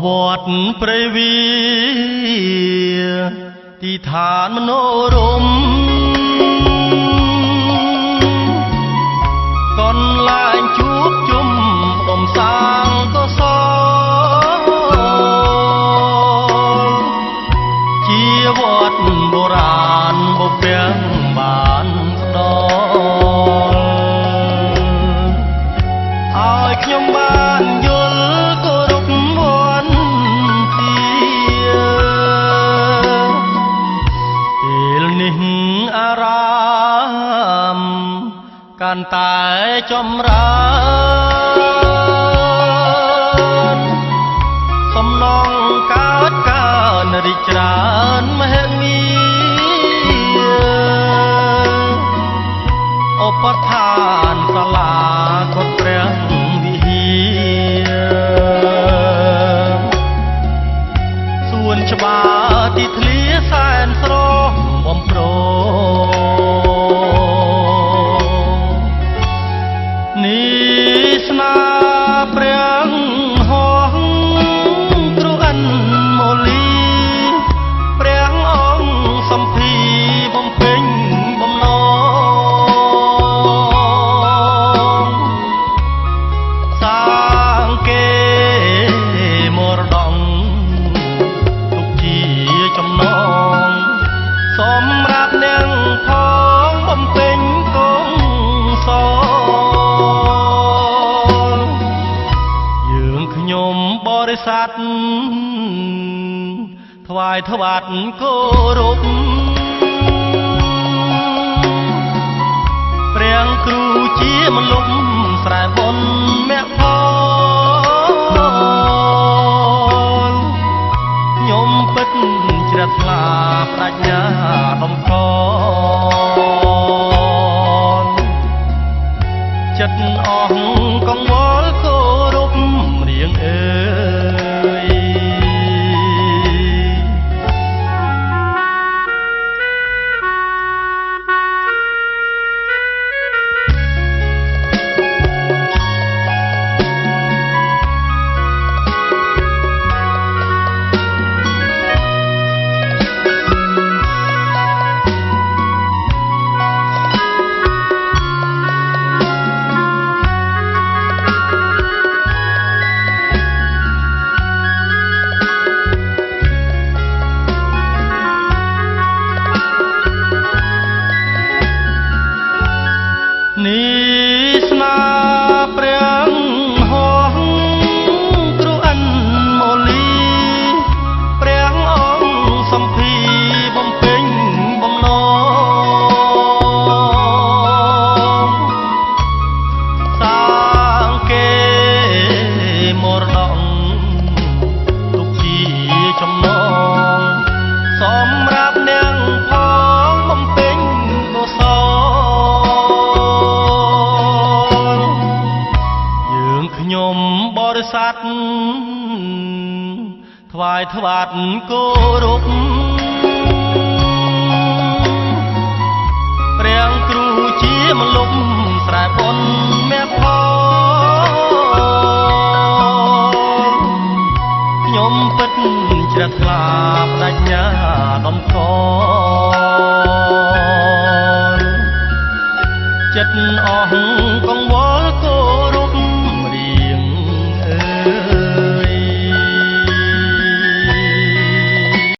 វត្តព្រៃវាទីឋានមនោរម្យកន្លែងជួបជុំដុំសាងកុសលជាវត្តបុរាណបុព្វបានស្ដឲ្យខ្ញុំបានយល់គោរពវត្តពេលនេះអារាមកាន់តែចម្រើនសំណងកើតកើនរីកច្រើនមហិមាឧបឋានសាលាកុដិព្រះវិហារសួនច្បារទីធ្លាសែនស្រស់បំព្រនេះស្នាព្រះហងទ្រុអិនមូលីព្រះអង្គសំភីបំពេញបំណងសាងគេមរតកទុកជាចំណងសម្រាប់នាងផងបំពេញកងសយើងខ្ញុំបរិស័ទថ្វាយថ្វាត់គោរពព្រះគ្រូជាមលុបស្រែបុណ្យមគ្គផលខ្ញុំពិតជ្រះថ្លាប្រាជ្ញាដំកល់ចិត្តអស់កង្វល់គោរពរៀងអើយនេះស្នាព្រះហងទ្រុអិនមូលីព្រះអង្គសំភីបំពេញបំណងសាងគេមរតកទុកជាចំណងសម្រាប់នាងផងបំពេញកុសលខ្ញុំបរិស័ទថ្វាយថ្វាត់គោរពព្រះគ្រូជាមលុបស្រែបុណ្យមគ្គផលខ្ញុំពិតជ្រះថ្លាប្រាជ្ញាដំកល់ចិត្តអស់កង្